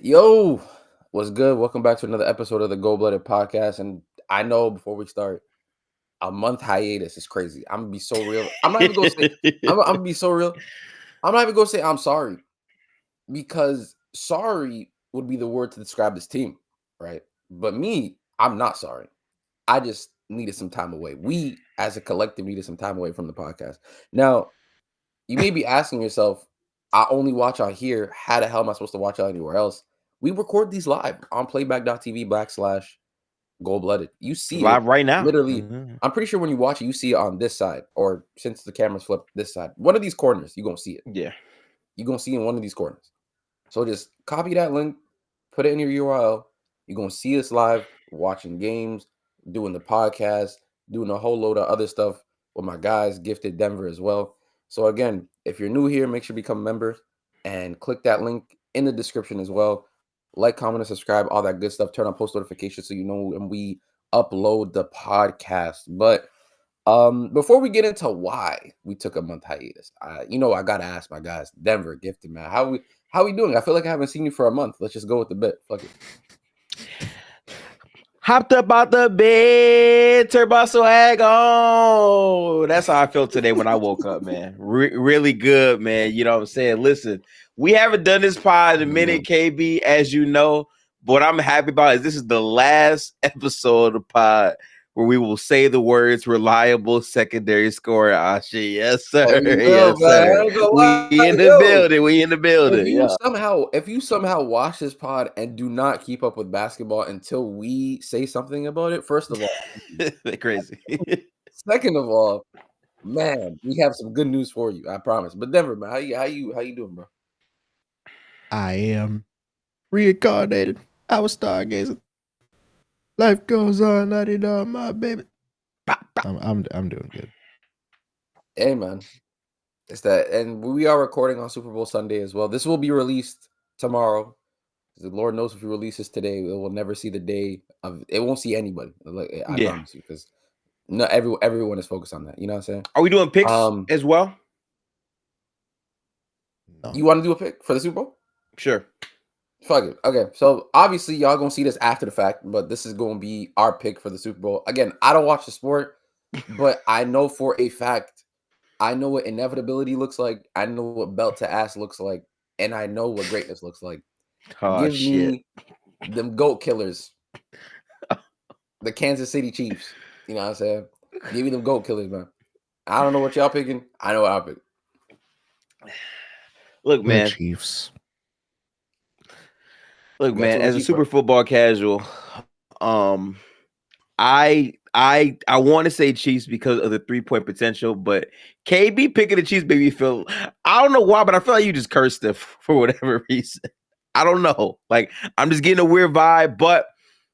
Yo, what's good? Welcome back to another episode of the Goldblooded podcast. And I know before we start, a month hiatus is crazy. I'm gonna be so real. I'm not even gonna say. I'm gonna be so real. I'm not even gonna say I'm sorry because sorry would be the word to describe this team, right? But me, I'm not sorry. I just needed some time away. We, as a collective, needed some time away from the podcast. Now, you may be asking yourself, I only watch out here. How the hell am I supposed to watch out anywhere else? We record these live on playback.tv/gold-blooded. You see it Live right now. literally. I'm pretty sure when you watch it, you see it on this side, or since the camera's flipped this side. One of these corners, you're going to see it. Yeah. You're going to see in one of these corners. So just copy that link, put it in your URL. You're going to see us live, watching games, doing the podcast, doing a whole load of other stuff with my guys, Gifted Denver as well. So again, if you're new here, make sure you become a member and click that link in the description as well. Like, comment, and subscribe, all that good stuff. Turn on post notifications so you know when we upload the podcast. But before we get into why we took a month hiatus, I gotta ask my guys, Denver, Gifted, man, how we doing? I feel like I haven't seen you for a month. Let's just go with the bit. Fuck it. Hopped up out the bed, turbo swag on. That's how I felt today when I woke up, man. Really good, man. You know what I'm saying? Listen, we haven't done this pod in a minute, KB, as you know. But what I'm happy about is this is the last episode of the pod where we will say the words reliable secondary scorer. Asha. Yes, sir. Oh, you Yes, will, sir. We in the building. We in the building. Yeah. If you somehow watch this pod and do not keep up with basketball until we say something about it, first of all, They're crazy. second of all, man, we have some good news for you. I promise. But Denver, man, how you doing, bro? I am reincarnated. I was stargazing. Life goes on, my baby. I'm doing good. Hey, man, it's that, and we are recording on Super Bowl Sunday as well. This will be released tomorrow. The Lord knows if we release this today, it will never see the day of. It won't see anybody. Like I promise you, because not everyone is focused on that. You know what I'm saying? Are we doing picks as well? No. You want to do a pick for the Super Bowl? Sure. Fuck it. Okay, so obviously y'all gonna see this after the fact, but this is gonna be our pick for the Super Bowl. Again, I don't watch the sport, but I know for a fact, I know what inevitability looks like. I know what belt to ass looks like, and I know what greatness looks like. Give me them GOAT killers, the Kansas City Chiefs. You know what I'm saying? Give me them GOAT killers, man. I don't know what y'all picking. I know what I'll pick. Look, man. Chiefs. Look, man. As a super football casual, I want to say Chiefs because of the 3-point potential, but KB picking the Chiefs made me feel. I don't know why, but I feel like you just cursed them for whatever reason. I don't know. Like I'm just getting a weird vibe, but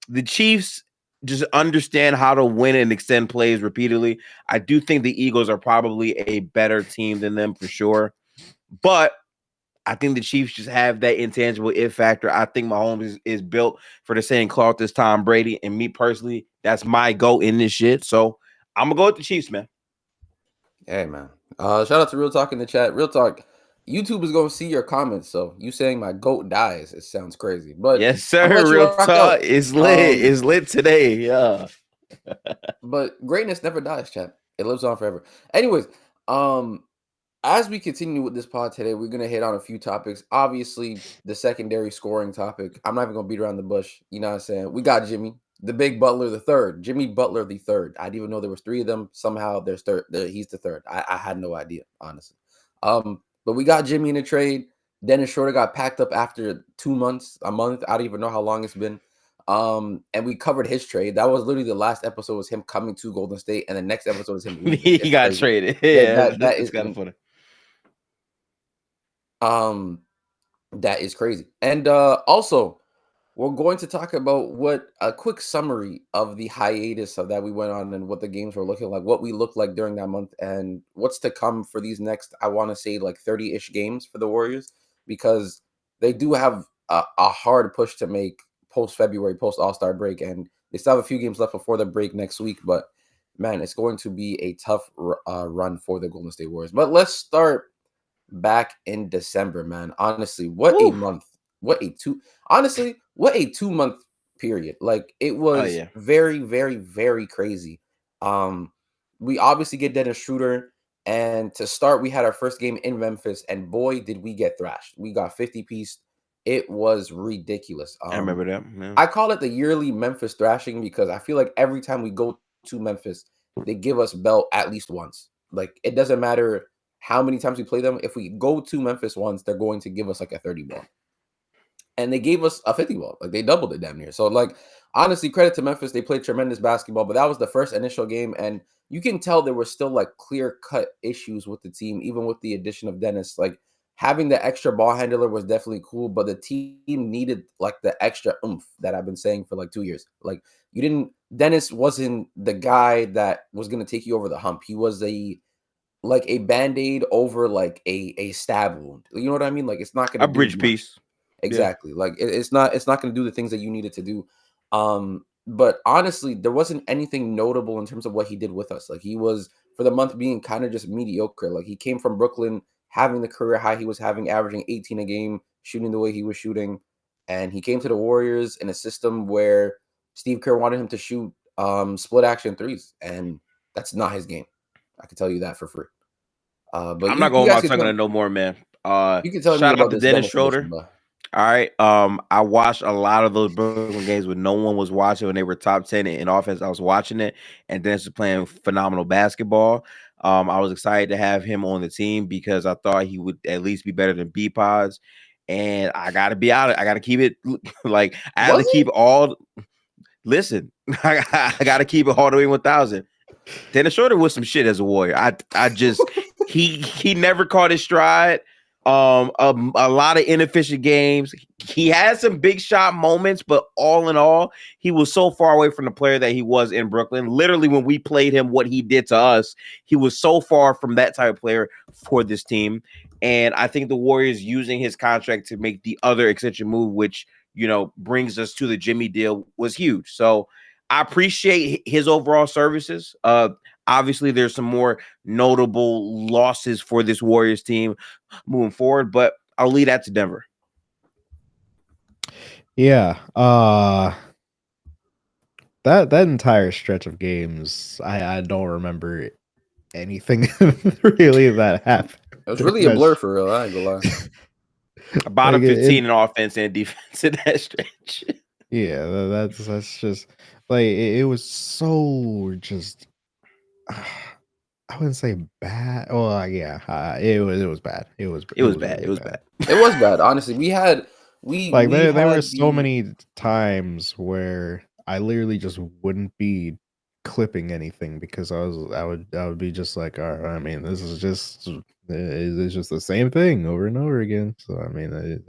the Chiefs just understand how to win and extend plays repeatedly. I do think the Eagles are probably a better team than them for sure, but I think the Chiefs just have that intangible it factor. I think Mahomes is built for the same cloth as Tom Brady. And me personally, that's my go in this shit. So I'm going to go with the Chiefs, man. Hey, man. Shout out to Real Talk in the chat. Real Talk, YouTube is going to see your comments. So you saying my GOAT dies, it sounds crazy. But yes, sir. Real Talk is lit. It's lit today. Yeah. But greatness never dies, chat. It lives on forever. Anyways, as we continue with this pod today, we're going to hit on a few topics. Obviously, the secondary scoring topic. I'm not even going to beat around the bush. You know what I'm saying? We got Jimmy, the big Butler, the third. Jimmy Butler, the third. I didn't even know there was 3 of them. Somehow there's third. He's the third. I had no idea, honestly. But we got Jimmy in a trade. Dennis Schroeder got packed up after 2 months, a month. I don't even know how long it's been. And we covered his trade. That was literally the last episode was him coming to Golden State, and the next episode is him leaving. He got traded. Yeah, that is kind of funny. That is crazy. And also, we're going to talk about what a quick summary of the hiatus of that we went on and what the games were looking like, what we looked like during that month, and what's to come for these next, I want to say, like 30-ish games for the Warriors, because they do have a hard push to make post-February, post-All-Star break, and they still have a few games left before the break next week, but man, it's going to be a tough run for the Golden State Warriors. But let's start back in December, man. Honestly, what a month. what a 2-month period. Like it Oh was yeah. very, very, very crazy. Um, we obviously get Dennis Schroeder, and to start, we had our first game in Memphis, and boy, did we get thrashed. We got 50 piece. It was ridiculous. I remember that. Yeah. I call it the yearly Memphis thrashing because I feel like every time we go to Memphis, they give us belt at least once. Like it doesn't matter how many times we play them. If we go to Memphis once, they're going to give us like a 30 ball. And they gave us a 50 ball. Like they doubled it damn near. So like honestly, credit to Memphis. They played tremendous basketball, but that was the first initial game. And you can tell there were still like clear-cut issues with the team, even with the addition of Dennis. Like having the extra ball handler was definitely cool, but the team needed like the extra oomph that I've been saying for like 2 years. Like you didn't Dennis wasn't the guy that was gonna take you over the hump. He was a band-aid over like a stab wound. You know what I mean? Like it's not gonna A do bridge much. piece. Yeah. Exactly. Like it's not going to do the things that you needed to do. But honestly, there wasn't anything notable in terms of what he did with us. Like he was for the month being kind of just mediocre. Like he came from Brooklyn, having the career high he was having, averaging 18 a game, shooting the way he was shooting, and he came to the Warriors in a system where Steve Kerr wanted him to shoot split action threes, and that's not his game. I can tell you that for free. But I'm you not you going guys about can talking tell to no more, man. you can tell me Shout out about to this Dennis Dennis Schroeder. addition, but All right. I watched a lot of those Brooklyn games when no one was watching when they were top 10 in offense. I was watching it, and Dennis was playing phenomenal basketball. I was excited to have him on the team because I thought he would at least be better than B Pods. And I gotta be out. I gotta keep it like I have to was he? keep all. Listen, I gotta keep it all the way 1,000. Dennis Schroeder was some shit as a Warrior. I just he never caught his stride. A lot of inefficient games. He had some big shot moments, but all in all, he was so far away from the player that he was in Brooklyn. Literally, when we played him, what he did to us, he was so far from that type of player for this team. And I think the Warriors using his contract to make the other extension move, which brings us to the Jimmy deal, was huge. So I appreciate his overall services. Obviously, there's some more notable losses for this Warriors team moving forward, but I'll leave that to Denver. Yeah. That entire stretch of games, I don't remember anything really that happened. It was really a blur for real. I ain't gonna lie. Bottom Like, 15 in offense and defense in that stretch. Yeah, that's just like it was so just. I wouldn't say bad. Oh yeah, it was bad. It was It was really bad. It was bad. It was bad. Honestly, we Like there were had so many times where I literally just wouldn't be clipping anything because I would be just like, all right, I mean, this is just it's just the same thing over and over again. So I mean,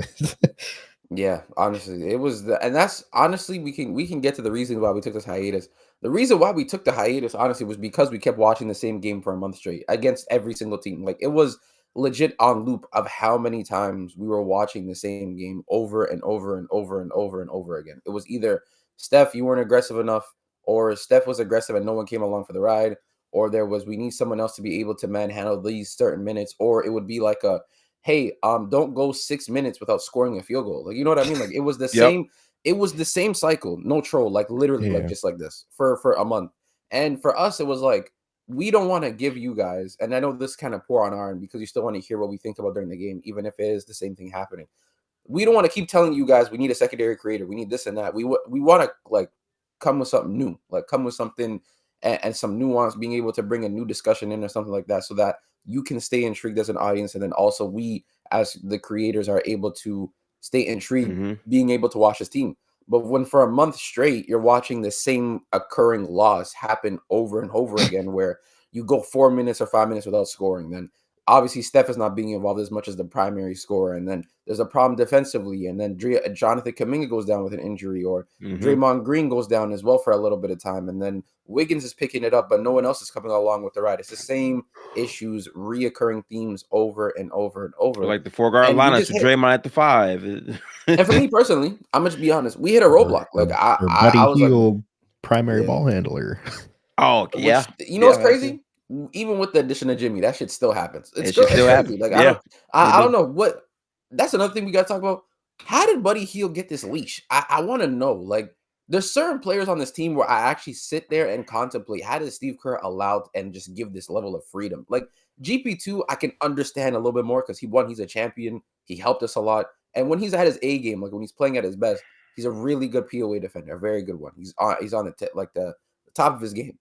Yeah, honestly, it was and that's honestly we can get to the reason why we took this hiatus. The reason why we took the hiatus, honestly, was because we kept watching the same game for a month straight against every single team. Like it was legit on loop of how many times we were watching the same game over and over and over and over and over again. It was either Steph, you weren't aggressive enough, or Steph was aggressive and no one came along for the ride, or there was we need someone else to be able to manhandle these certain minutes, or it would be like a hey, don't go 6 minutes without scoring a field goal. Like, you know what I mean? Like, Yep. it was the same cycle, no troll, like literally, like Yeah. just like this for a month. And for us, it was like we don't want to give you guys, and I know this kind of poor on our end because you still want to hear what we think about during the game, even if it is the same thing happening. We don't want to keep telling you guys we need a secondary creator, we need this and that. We want to like come with something new, like come with something and some nuance, being able to bring a new discussion in or something like that, so that you can stay intrigued as an audience, and then also we as the creators are able to stay intrigued, being able to watch this team. But when for a month straight you're watching the same occurring loss happen over and over again, where you go 4 minutes or 5 minutes without scoring, then obviously Steph is not being involved as much as the primary scorer, and then there's a problem defensively, and then Jonathan Kuminga goes down with an injury, or Draymond Green goes down as well for a little bit of time, and then Wiggins is picking it up, but no one else is coming along with the ride. It's the same issues, reoccurring themes over and over and over. Like the 4-guard And we lineup just to hit. Draymond at the 5. And for me personally, I'm gonna be honest, we hit a roadblock. Like or I Buddy was like, Hield, primary yeah. ball handler. Oh, yeah. You know what's Yeah, crazy? Even with the addition of Jimmy, that shit still happens. It's It should still crazy. happen. Like Yeah, I it don't do. know what. That's another thing we gotta talk about. how did Buddy Hield get this leash? I want to know. Like, there's certain players on this team where I actually sit there and contemplate, how did Steve Kerr allow and just give this level of freedom? Like GP2, I can understand a little bit more because he's a champion. He helped us a lot. And when he's at his A game, like when he's playing at his best, he's a really good POA defender, a very good one. He's on the top of his game.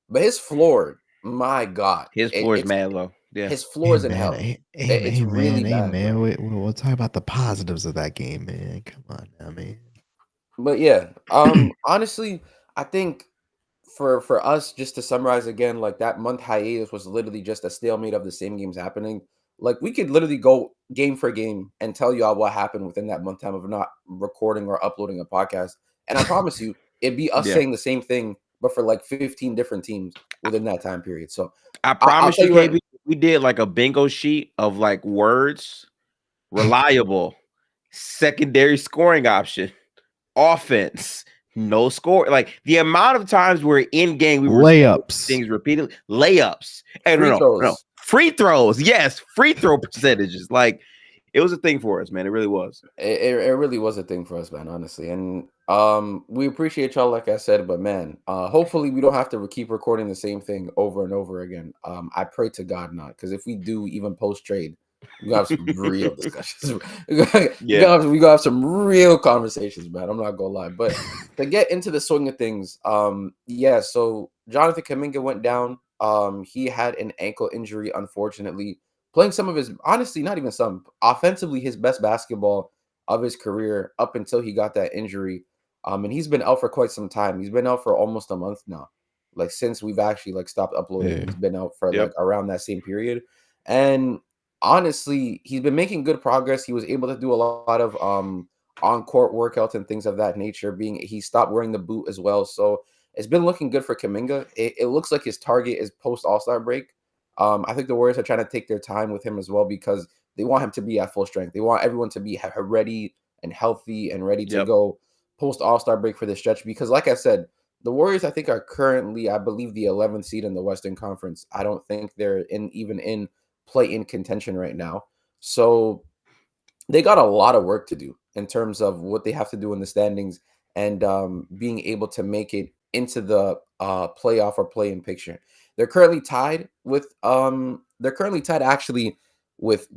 But his floor, my God, His floor is mad low. Yeah. his floor is in hell. It's really bad. Man. We'll talk about the positives of that game, man. Come on now, man. But yeah, honestly, I think for us, just to summarize again, like that month hiatus was literally just a stalemate of the same games happening. Like we could literally go game for game and tell y'all what happened within that month time of not recording or uploading a podcast. And I promise you, it'd be us saying the same thing, but for like 15 different teams within that time period. So I promise I'll you, tell KB, we did like a bingo sheet of like words, reliable, secondary scoring option, offense, no score. Like the amount of times we're in game, we were layups, things repeatedly, layups, and no, free throws. Yes, free throw percentages. Like it was a thing for us, man. It really was. It really was a thing for us, man, honestly. And we appreciate y'all, like I said, but man, hopefully we don't have to keep recording the same thing over and over again. I pray to God not, because if we do, even post trade, we gotta have some real discussions. we gotta have some real conversations, man. I'm not gonna lie. But to get into the swing of things, so Jonathan Kuminga went down. He had an ankle injury, unfortunately. Playing some of his, honestly, not even some, offensively, his best basketball of his career up until he got that injury. And he's been out for quite some time. He's been out for almost a month now. Like since we've actually like stopped uploading, he's been out for like around that same period. And honestly, he's been making good progress. He was able to do a lot of on-court workouts and things of that nature. He stopped wearing the boot as well. So it's been looking good for Kuminga. It looks like his target is post All-Star break. I think the Warriors are trying to take their time with him as well because they want him to be at full strength. They want everyone to be ready and healthy and ready to go post All-Star break for this stretch. Because like I said, the Warriors, I think, are currently, I believe, the 11th seed in the Western Conference. I don't think they're even in play-in contention right now. So they got a lot of work to do in terms of what they have to do in the standings and being able to make it into the playoff or play-in picture. They're currently tied actually with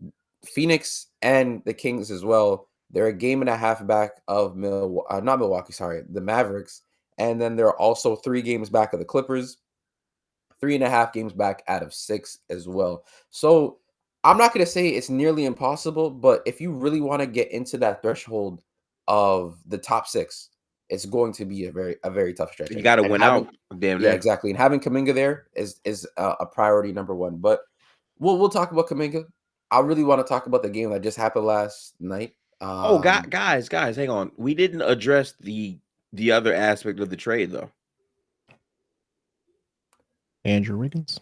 Phoenix and the Kings as well. They're a game and a half back of the Mavericks. And then they're also 3 games back of the Clippers, 3.5 games back out of 6 as well. So I'm not going to say it's nearly impossible, but if you really want to get into that threshold of the top 6, it's going to be a very tough stretch. You got to win out. Damn. Yeah, exactly. And having Kuminga there is a priority number 1. But we'll talk about Kuminga. I really want to talk about the game that just happened last night. Guys, hang on. We didn't address the other aspect of the trade though. Andrew Wiggins.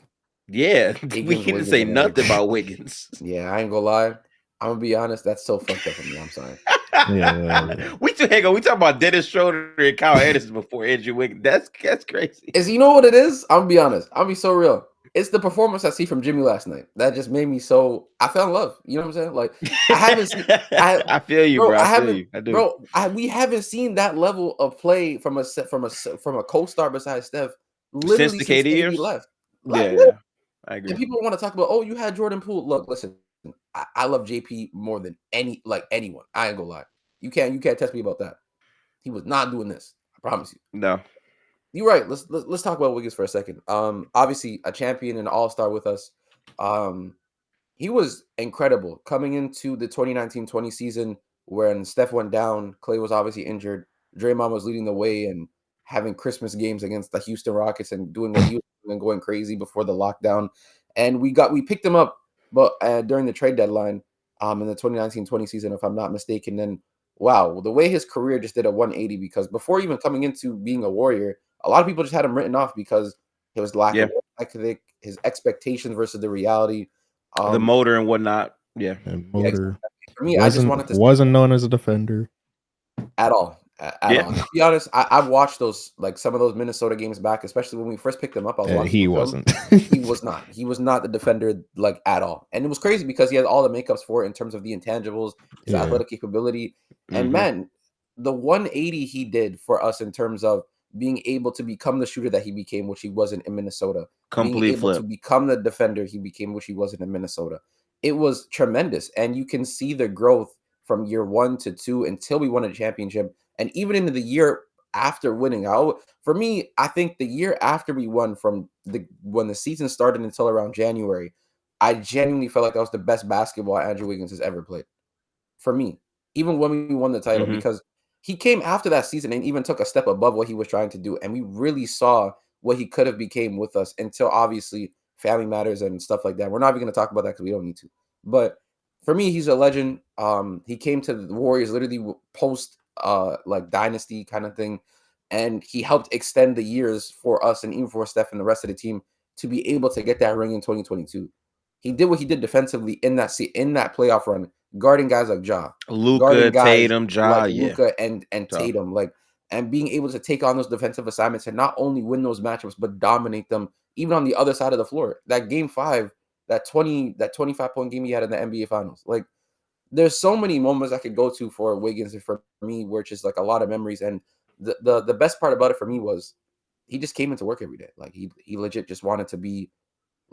Yeah, we didn't say nothing about Wiggins. Yeah, I ain't gonna lie. I'm gonna be honest. That's so fucked up for me. I'm sorry. We talking about Dennis Schroeder and Kyle Anderson before Andrew Wiggins. That's crazy. You know what it is? I'm gonna be honest. I'll be so real. It's the performance I see from Jimmy last night that just made me so. I fell in love. You know what I'm saying? Like I haven't seen. I feel you, bro. I feel you. I do, bro. We haven't seen that level of play from a co-star besides Steph. Literally since the KD years left. Yeah, I agree. And people want to talk about, you had Jordan Poole. Look, listen. I love JP more than anyone. I ain't gonna lie. You can't test me about that. He was not doing this. I promise you. No. You're right. Let's talk about Wiggins for a second. Obviously a champion and an all-star with us. He was incredible coming into the 2019-20 season when Steph went down. Clay was obviously injured. Draymond was leading the way and having Christmas games against the Houston Rockets and doing what he was doing and going crazy before the lockdown. And we picked him up, but during the trade deadline, in the 2019-20 season, if I'm not mistaken. Then wow, the way his career just did a 180, because before even coming into being a Warrior, a lot of people just had him written off because it was lack of ethic, his expectations versus the reality, the motor and whatnot. Yeah, and motor. For me, I just wanted to wasn't known as a defender at all. at all. To be honest, I've watched those like some of those Minnesota games back, especially when we first picked him up. I was watching He the film. wasn't. He was not. He was not the defender like at all. And it was crazy because he had all the makeups for it in terms of the intangibles, his Yeah. athletic capability. And Mhm. man, the 180 he did for us in terms of being able to become the shooter that he became, which he wasn't in Minnesota, being Complete able to flip. become the defender he became, which he wasn't in Minnesota. It was tremendous. And you can see the growth from year 1 to 2 until we won a championship. And even into the year after winning out, for me, I think the year after we won from when the season started until around January, I genuinely felt like that was the best basketball Andrew Wiggins has ever played. For me, even when we won the title, Mhm. because he came after that season and even took a step above what he was trying to do, and we really saw what he could have became with us until obviously family matters and stuff like that. We're not even going to talk about that because we don't need to. But for me, he's a legend. He came to the Warriors literally post like dynasty kind of thing, and he helped extend the years for us and even for Steph and the rest of the team to be able to get that ring in 2022. He did what he did defensively in that playoff run, guarding guys like Ja, Luka, guarding guys Tatum, Ja, like yeah. Luka and Tough. Tatum, like, and being able to take on those defensive assignments and not only win those matchups but dominate them even on the other side of the floor. That game 5, that 25-point game he had in the NBA Finals, like there's so many moments I could go to for Wiggins and for me, where it's just like a lot of memories. And the best part about it for me was he just came into work every day. Like he legit just wanted to be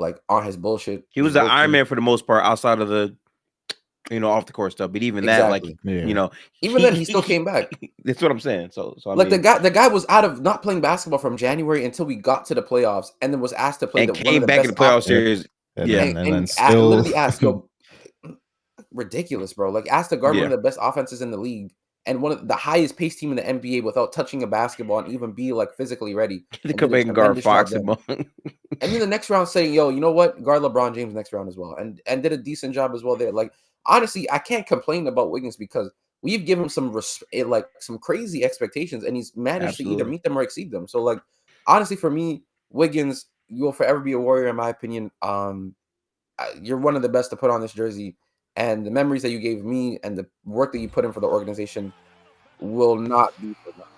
like on his bullshit, He was just the Iron working. Man for the most part outside of the, off the court stuff. But even that, like, Exactly. Yeah. Even then, he still came back. That's what I'm saying. So I Like mean, the guy was out of not playing basketball from January until we got to the playoffs, and then was asked to play and one of came the back in best the playoff Yep. series. And Yeah. then and still literally asked, yo, ridiculous, bro. Like asked to guard one Yeah. of the best offenses in the league and one of the highest pace team in the NBA without touching a basketball and even be like physically ready, To and did come a back and guard tremendous job Fox and then. Bone. And then the next round saying, yo, you know what? Guard LeBron James next round as well. And did a decent job as well there. Like, honestly, I can't complain about Wiggins because we've given him like some crazy expectations, and he's managed to either Absolutely. meet them or exceed them. So, like, honestly, for me, Wiggins, you will forever be a Warrior in my opinion. You're one of the best to put on this jersey, and the memories that you gave me and the work that you put in for the organization will not be forgotten.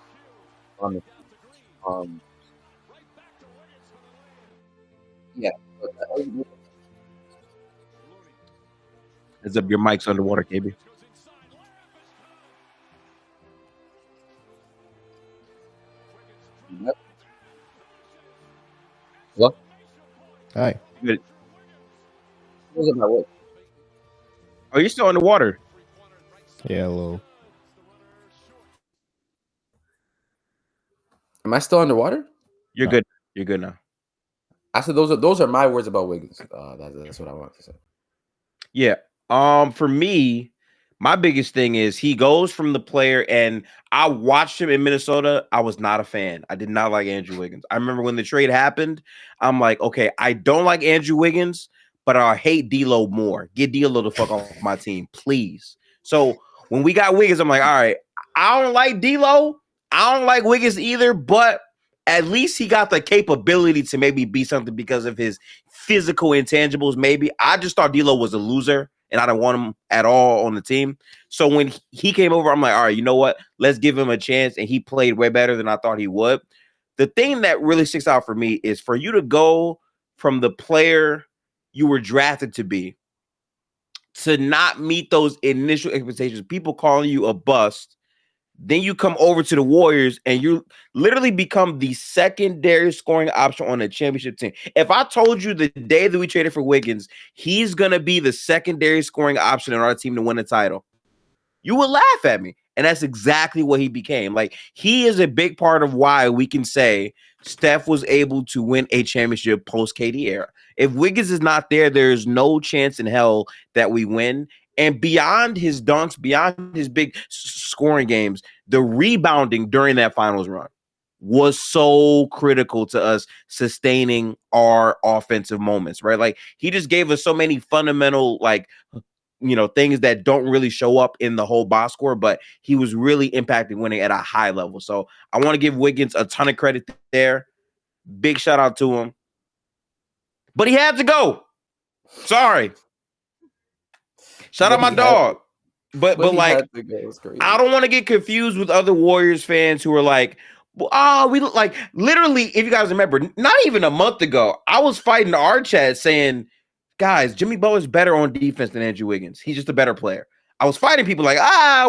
Honestly. Um, yeah. But Heads up, your mic's underwater, KB. Yep. What? hi. Good. What was it about what? Oh, you're still underwater. Yeah, a little. Am I still underwater? You're No. good. You're good now. I said those are my words about Wiggins. That's what I want to say. Yeah. For me, my biggest thing is he goes from the player, and I watched him in Minnesota. I was not a fan. I did not like Andrew Wiggins. I remember when the trade happened, I'm like, okay, I don't like Andrew Wiggins, but I hate D'Lo more. Get D'Lo the fuck off my team, please. So when we got Wiggins, I'm like, all right, I don't like D'Lo. I don't like Wiggins either, but at least he got the capability to maybe be something because of his physical intangibles. Maybe I just thought D'Lo was a loser, and I don't want him at all on the team. So when he came over, I'm like, all right, you know what? Let's give him a chance, and he played way better than I thought he would. The thing that really sticks out for me is for you to go from the player you were drafted to be to not meet those initial expectations, people calling you a bust. Then you come over to the Warriors and you literally become the secondary scoring option on a championship team. If I told you the day that we traded for Wiggins, he's going to be the secondary scoring option in our team to win the title, you would laugh at me. And that's exactly what he became. Like, he is a big part of why we can say Steph was able to win a championship post KD era. If Wiggins is not there, there's no chance in hell that we win. And beyond his dunks, beyond his big scoring games, the rebounding during that finals run was so critical to us sustaining our offensive moments, right? Like, he just gave us so many fundamental, like, things that don't really show up in the whole box score, but he was really impacting winning at a high level. So I want to give Wiggins a ton of credit there. Big shout out to him. But he had to go. Sorry. Shout out my dog. But he like, had to go. It was crazy. I don't want to get confused with other Warriors fans who are like, we look like literally. If you guys remember, not even a month ago, I was fighting our chat saying, guys, Jimmy Butler's better on defense than Andrew Wiggins. He's just a better player. I was fighting people like,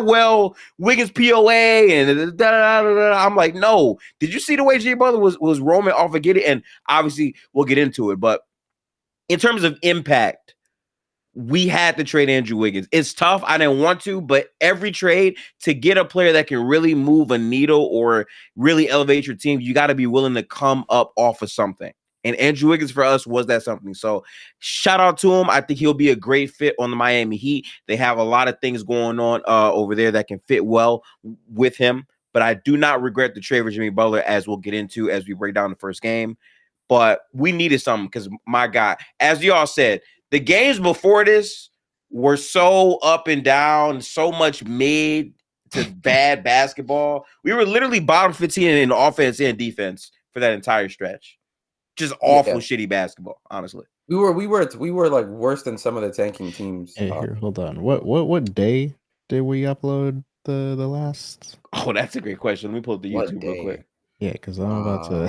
well, Wiggins POA and da, da, da, da. I'm like, no. Did you see the way Jimmy Butler was roaming off of Getty? And obviously, we'll get into it. But in terms of impact, we had to trade Andrew Wiggins. It's tough. I didn't want to, but every trade to get a player that can really move a needle or really elevate your team, you got to be willing to come up off of something. And Andrew Wiggins for us was that something. So shout out to him. I think he'll be a great fit on the Miami Heat. They have a lot of things going on over there that can fit well with him. But I do not regret the trade for Jimmy Butler, as we'll get into as we break down the first game. But we needed something because, my God, as y'all said, the games before this were so up and down, so much mid to bad basketball. We were literally bottom 15 in offense and defense for that entire stretch. Just awful, shitty basketball, honestly. We were like worse than some of the tanking teams. Hey, here, hold on. What day did we upload the last? Oh, that's a great question. Let me pull up the YouTube real quick. Yeah, because I'm about to.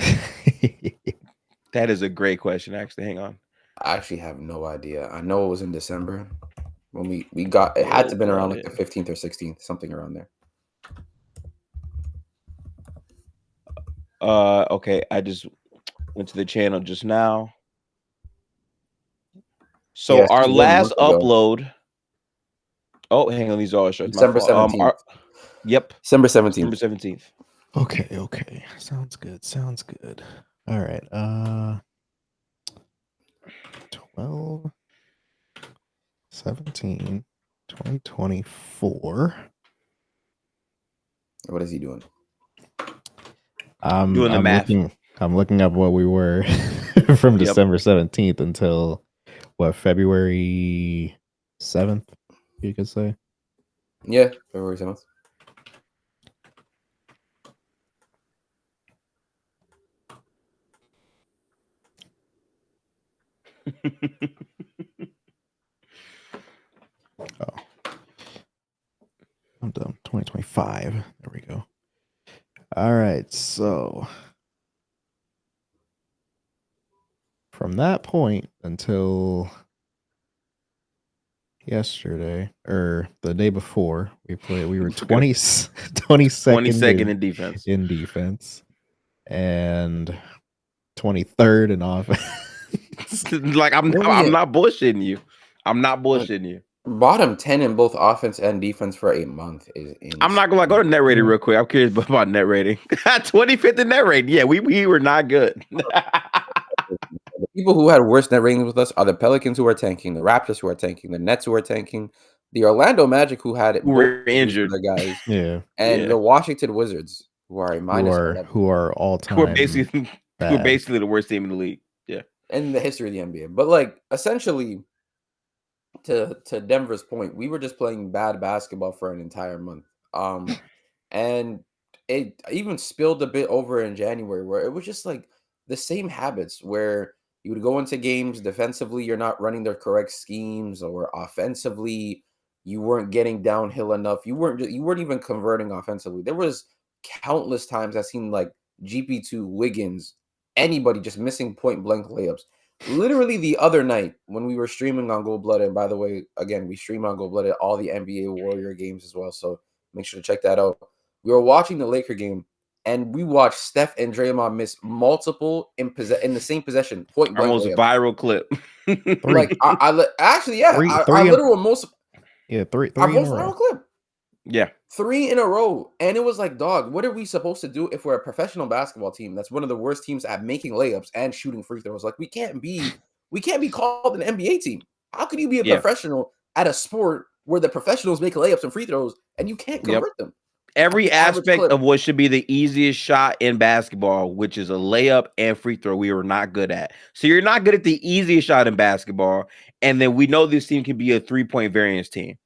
That is a great question. Actually, hang on. I actually have no idea. I know it was in December when we got. It had to have been around like the 15th or 16th, something around there. Okay, I just went to the channel just now. So yes, our last upload. Oh, hang on, these are all short. December 17th. Yep. December 17th. December 17th. Okay. Sounds good. All right. 12, 17, 2024. What is he doing? I'm doing the math. I'm looking up what we were from December 17th until February 7th, you could say. Yeah, February 7th. Oh, I'm done. 2025. There we go. All right, so from that point until yesterday or the day before we were 22nd in defense. In defense and 23rd in offense. Like I'm not bullshitting you. I'm not bullshitting you. Bottom 10 in both offense and defense for a month is insane. I'm not gonna go to net rating real quick. I'm curious about net rating. 25th in net rating. Yeah, we were not good. The people who had worse net ratings with us are the Pelicans, who are tanking, the Raptors, who are tanking, the Nets, who are tanking, the Orlando Magic, who had it, who were injured, guys, and the Washington Wizards, who are a minus 11, who are all time, who are basically the worst team in the league. Yeah, in the history of the NBA. But like essentially, to Denver's point, we were just playing bad basketball for an entire month. And it even spilled a bit over in January, where it was just like the same habits where you would go into games defensively, you're not running the correct schemes, or offensively, you weren't getting downhill enough. You weren't even converting offensively. There was countless times I've seen like GP2, Wiggins, anybody just missing point blank layups. Literally the other night when we were streaming on Goldblooded, and by the way, again, we stream on Goldblooded all the NBA Warrior games as well, so make sure to check that out. We were watching the Laker game, and we watched Steph and Draymond miss multiple in the same possession, point blank. Almost viral clip. Like I actually, yeah, I literal most. Yeah, three our most viral clip. Yeah. 3 in a row. And it was like, dog, what are we supposed to do if we're a professional basketball team that's one of the worst teams at making layups and shooting free throws? Like, we can't be called an NBA team. How could you be a professional at a sport where the professionals make layups and free throws and you can't convert them? Every aspect of what should be the easiest shot in basketball, which is a layup and free throw, we were not good at. So you're not good at the easiest shot in basketball. And then we know this team can be a 3-point variance team.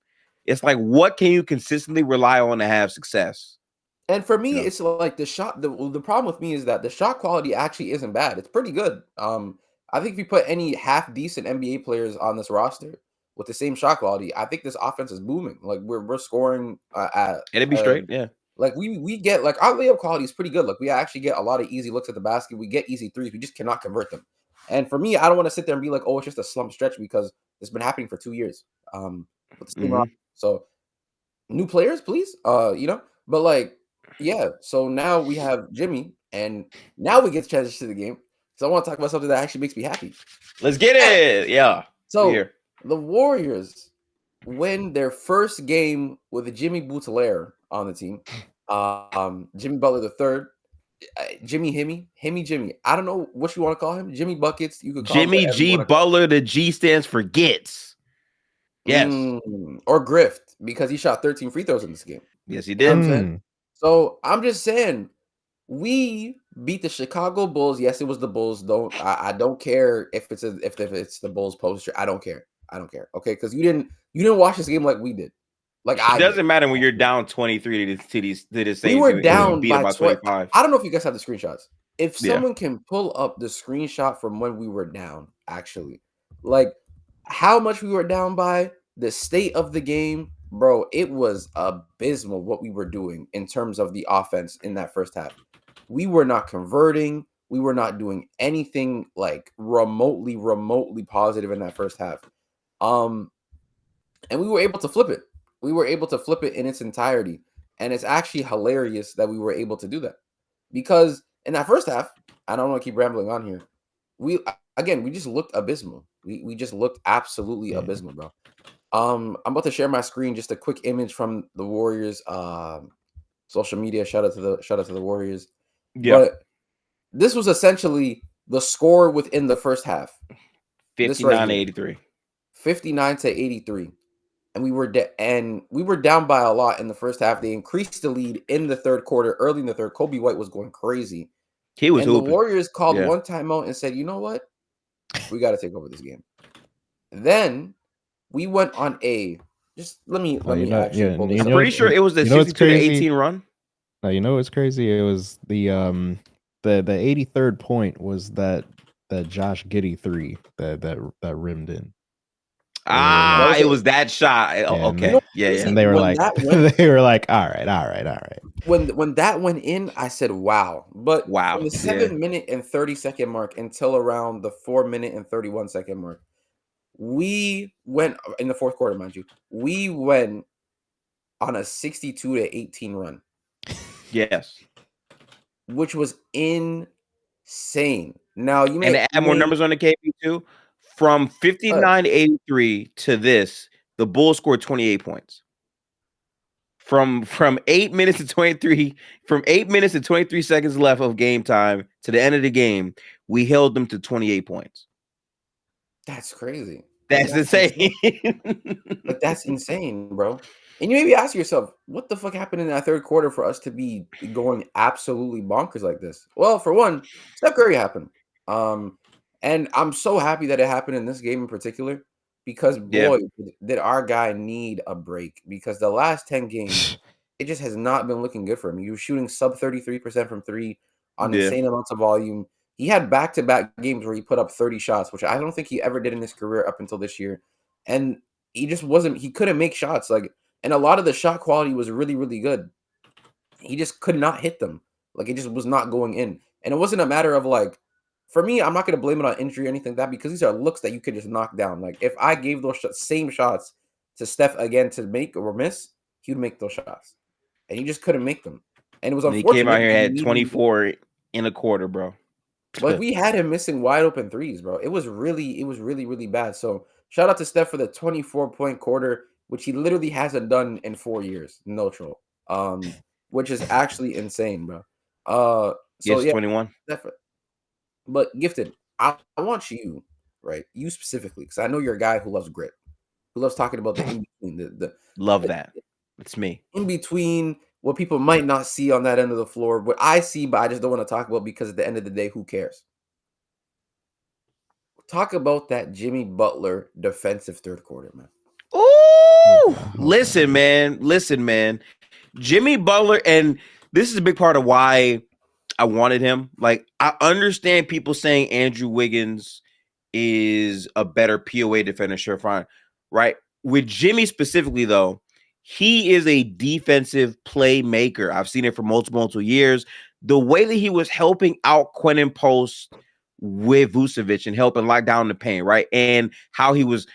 It's like, what can you consistently rely on to have success? And for me, it's like the shot. The problem with me is that the shot quality actually isn't bad. It's pretty good. I think if you put any half decent NBA players on this roster, with the same shot quality, I think this offense is booming. Like we're scoring at It'd be straight, yeah. like we get like our layup quality is pretty good. Like we actually get a lot of easy looks at the basket. We get easy threes. We just cannot convert them. And for me, I don't want to sit there and be like, oh, it's just a slump stretch because it's been happening for 2 years. With the same roster. So new players, please. But like, yeah. So now we have Jimmy, and now we get to transition to the game. So I want to talk about something that actually makes me happy. Let's get it. Yeah. So the Warriors win their first game with Jimmy Butler on the team. Jimmy Butler the third. Jimmy. I don't know what you want to call him. Jimmy Buckets. You could call Jimmy him G Butler. The G stands for gets. Yes. Or grift, because he shot 13 free throws in this game. Yes, he did. So I'm just saying, we beat the Chicago Bulls. Yes, it was the Bulls. I don't care if it's the Bulls poster. I don't care. Okay, because you didn't watch this game like we did. Like it doesn't matter when you're down 23 to the same. We were down beat by 25. I don't know if you guys have the screenshots. If someone can pull up the screenshot from when we were down, actually, like how much we were down by, the state of the game, bro, it was abysmal what we were doing in terms of the offense in that first half. We were not converting. We were not doing anything like remotely positive in that first half. And we were able to flip it. We were able to flip it in its entirety. And it's actually hilarious that we were able to do that. Because in that first half, I don't want to keep rambling on here. We just looked abysmal. We just looked absolutely abysmal, bro. I'm about to share my screen, just a quick image from the Warriors social media. Shout out to the Warriors. Yeah. But this was essentially the score within the first half. 59-83. 59-83. And we were down by a lot in the first half. They increased the lead in the third quarter. Early in the third, Kobe White was going crazy. He was hooping. The Warriors called one timeout and said, "You know what? We got to take over this game." Then we went on a let me actually pull this. I'm pretty sure it was the 62-18 run. Now you know what's crazy? It was the 83rd point was that Josh Giddey 3 that rimmed in. It was that shot. Okay. And they were like, all right. When that went in, I said, wow. But from the 7-minute and 30-second mark until around the 4-minute and 31-second mark, we went in the fourth quarter, mind you. We went on a 62-18 run. Yes. Which was insane. Now you may add more numbers on the KB too. From 59-83 to this, the Bulls scored 28 points. From 8 minutes and 23 seconds left of game time to the end of the game, we held them to 28 points. That's crazy. That's insane. Like that's insane, bro. And you maybe ask yourself, what the fuck happened in that third quarter for us to be going absolutely bonkers like this? Well, for one, Steph Curry happened. And I'm so happy that it happened in this game in particular, because boy, did our guy need a break, because the last 10 games, it just has not been looking good for him. He was shooting sub 33% from three on insane amounts of volume. He had back-to-back games where he put up 30 shots, which I don't think he ever did in his career up until this year. And he just he couldn't make shots. And a lot of the shot quality was really, really good. He just could not hit them. Like, it just was not going in. And it wasn't a matter of for me, I'm not going to blame it on injury or anything like that, because these are looks that you could just knock down. Like, if I gave those same shots to Steph again to make or miss, he would make those shots. And he just couldn't make them. And it was unfortunate. He came out here and had 24 in a quarter, bro. Like, we had him missing wide open threes, bro. It was really, really bad. So shout out to Steph for the 24-point quarter, which he literally hasn't done in 4 years. No troll. Which is actually insane, bro. So yeah, 21. Definitely. But Gifted, I want you, right? You specifically, because I know you're a guy who loves grit, who loves talking about the in between. Love that. It's me. In between what people might not see on that end of the floor, what I see, but I just don't want to talk about, because at the end of the day, who cares? Talk about that Jimmy Butler defensive third quarter, man. Ooh, listen, man. Jimmy Butler, and this is a big part of why I wanted him. Like, I understand people saying Andrew Wiggins is a better POA defender. Sure, fine. right? With Jimmy specifically, though, he is a defensive playmaker. I've seen it for multiple years. The way that he was helping out Quentin Post with Vucevic and helping lock down the paint, right? And how he was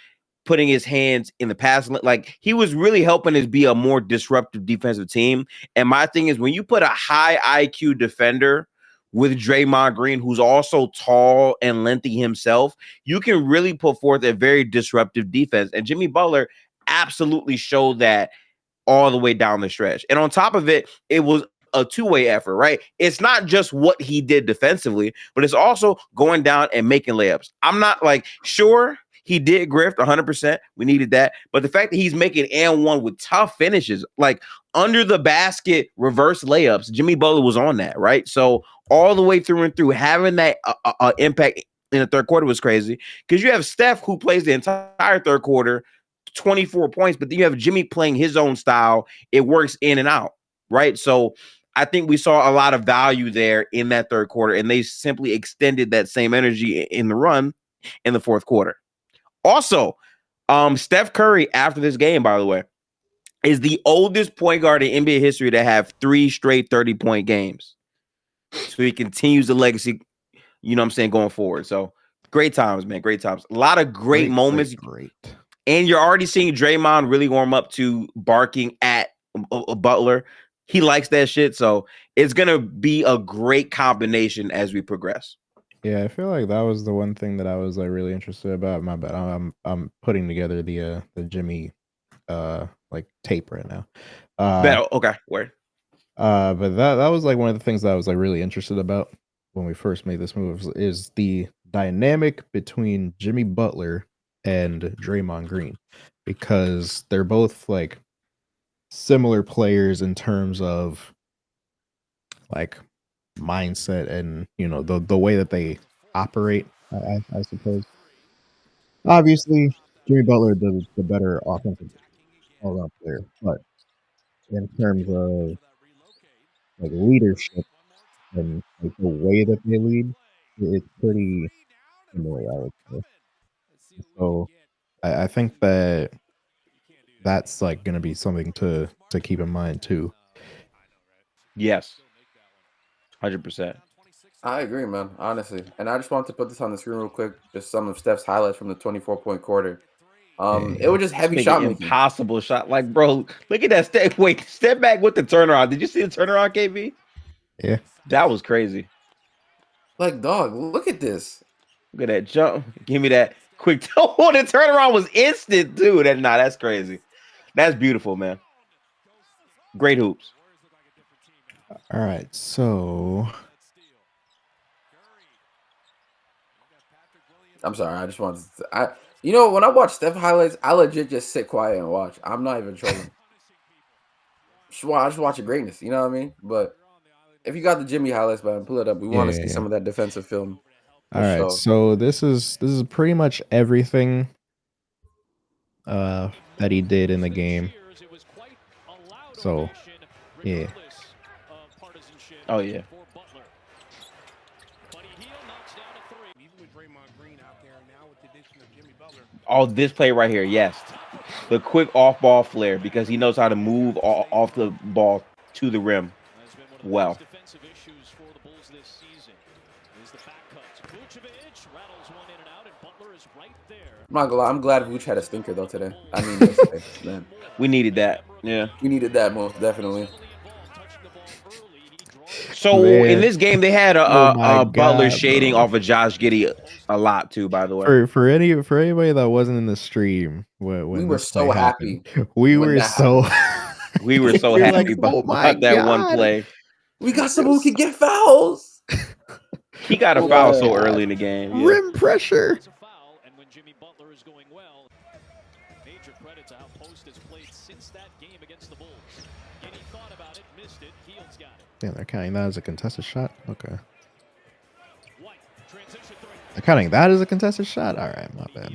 putting his hands in the pass, like he was really helping us be a more disruptive defensive team. And my thing is, when you put a high IQ defender with Draymond Green, who's also tall and lengthy himself, you can really put forth a very disruptive defense. And Jimmy Butler absolutely showed that all the way down the stretch. And on top of it, it was a two-way effort, right? It's not just what he did defensively, but it's also going down and making layups. I'm not like, sure, he did grift 100%. We needed that. But the fact that he's making and one with tough finishes, like under the basket reverse layups, Jimmy Butler was on that, right? So all the way through and through, having that impact in the third quarter was crazy, because you have Steph, who plays the entire third quarter, 24 points, but then you have Jimmy playing his own style. It works in and out, right? So I think we saw a lot of value there in that third quarter, and they simply extended that same energy in the run in the fourth quarter. Also, Steph Curry, after this game, by the way, is the oldest point guard in NBA history to have 3 straight 30-point games. So he continues the legacy, you know what I'm saying, going forward. So great times, man. Great times. A lot of great moments. Great. And you're already seeing Draymond really warm up to barking at Butler. He likes that shit. So it's going to be a great combination as we progress. Yeah, I feel like that was the one thing that I was like really interested about. My bad. I'm putting together the Jimmy like tape right now. Okay, where? But that was like one of the things that I was like really interested about when we first made this move is the dynamic between Jimmy Butler and Draymond Green, because they're both like similar players in terms of like mindset and, you know, the way that they operate, I suppose. Obviously, Jimmy Butler the better offensive all-around player, but in terms of like leadership and like the way that they lead, it's pretty similar, I would say. So I think that that's like going to be something to keep in mind too. Yes, 100%. I agree, man. Honestly, and I just wanted to put this on the screen real quick. Just some of Steph's highlights from the 24-point quarter. It was just heavy shot making. Impossible shot. Like, bro, look at that step. Wait, step back with the turnaround. Did you see the turnaround, KB? Yeah, that was crazy. Like, dog, look at this. Look at that jump. Give me that quick. Oh, the turnaround was instant, too. That's crazy. That's beautiful, man. Great hoops. All right, so I'm sorry. I just wanted to. You know, when I watch Steph highlights, I legit just sit quiet and watch. I'm not even trolling. I just watch the greatness. You know what I mean? But if you got the Jimmy highlights, man, pull it up. We want to see some of that defensive film. All right, so this is pretty much everything that he did in the game. So, yeah. Oh, yeah. Oh, this play right here, yes. The quick off-ball flare, because he knows how to move off the ball to the rim well. I'm not gonna lie, I'm glad Vooch had a stinker though today. I mean, yesterday, man. We needed that. Yeah. We needed that most definitely. So in this game, they had a Butler shading off of Josh Giddey a lot too. By the way, for anybody that wasn't in the stream, when we were so happy. We were so happy about that one play. We got someone who can get fouls. He got a foul so early in the game. Yeah. Rim pressure. And when Jimmy Butler is going well, major credit to how Post has played since that game against the Bulls. And he thought about it, missed it. Heald's got it. Damn, they're counting that as a contested shot. Okay. They're counting that as a contested shot. All right, my bad.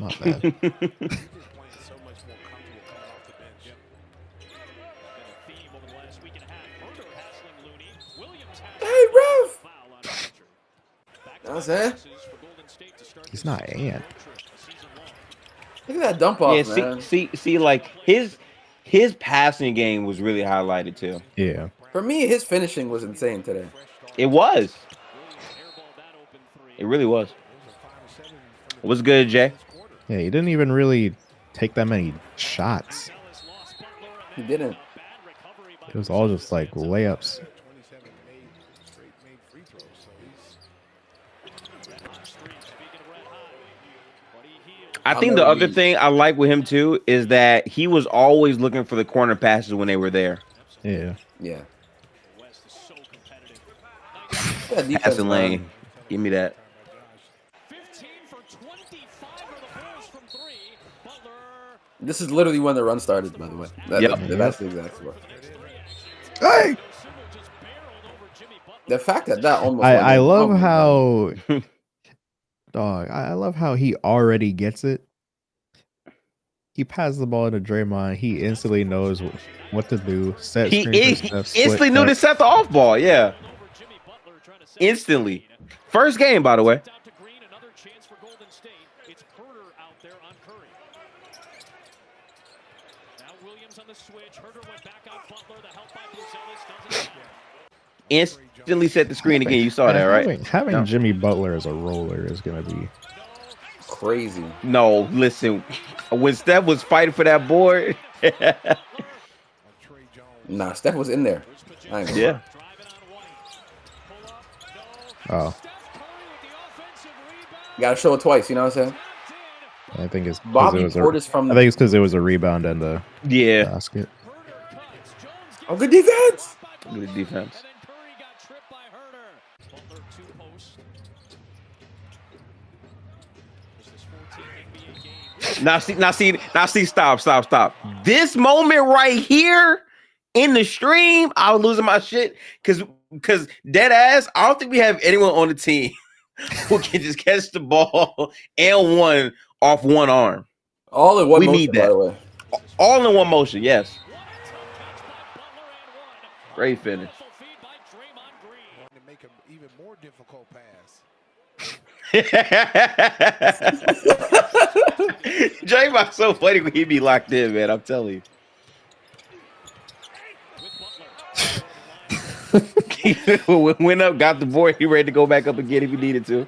Hey, ref! That's it. He's not Ant. Look at that dump off, man. See, like his passing game was really highlighted too. Yeah. For me, his finishing was insane today. It was. It really was. What's good, Jay? Yeah, he didn't even really take that many shots. He didn't. It was all just like layups. I think the other thing I like with him too is that he was always looking for the corner passes when they were there. Yeah. Yeah. Passing lane. Give me that. 15 for 25 of the Bulls from 3. Butler. This is literally when the run started, by the way. That's the exact score. Hey! The fact that almost. I love how. Dog, I love how he already gets it. He passes the ball to Draymond. He instantly knows what to do. He instantly knew to set the off ball. Yeah. Instantly. First game, by the way. Instantly set the screen again. You saw that, right? Having Jimmy Butler as a roller is going to be crazy. No, listen. When Steph was fighting for that board. Nah, Steph was in there. Yeah. Oh. You got to show it twice, you know what I'm saying? I think it's Bobby Portis from. I think it's because it was a rebound and the basket. Oh, good defense. Good defense. Now see, stop. This moment right here in the stream, I was losing my shit because dead ass, I don't think we have anyone on the team who can just catch the ball and one off one arm. All in one motion, need that. By the way. All in one motion, yes. Great finish. To make an even more difficult pass. Draymond's so funny when he be locked in, man. I'm telling you. Went up, got the board. He ready to go back up again if he needed to.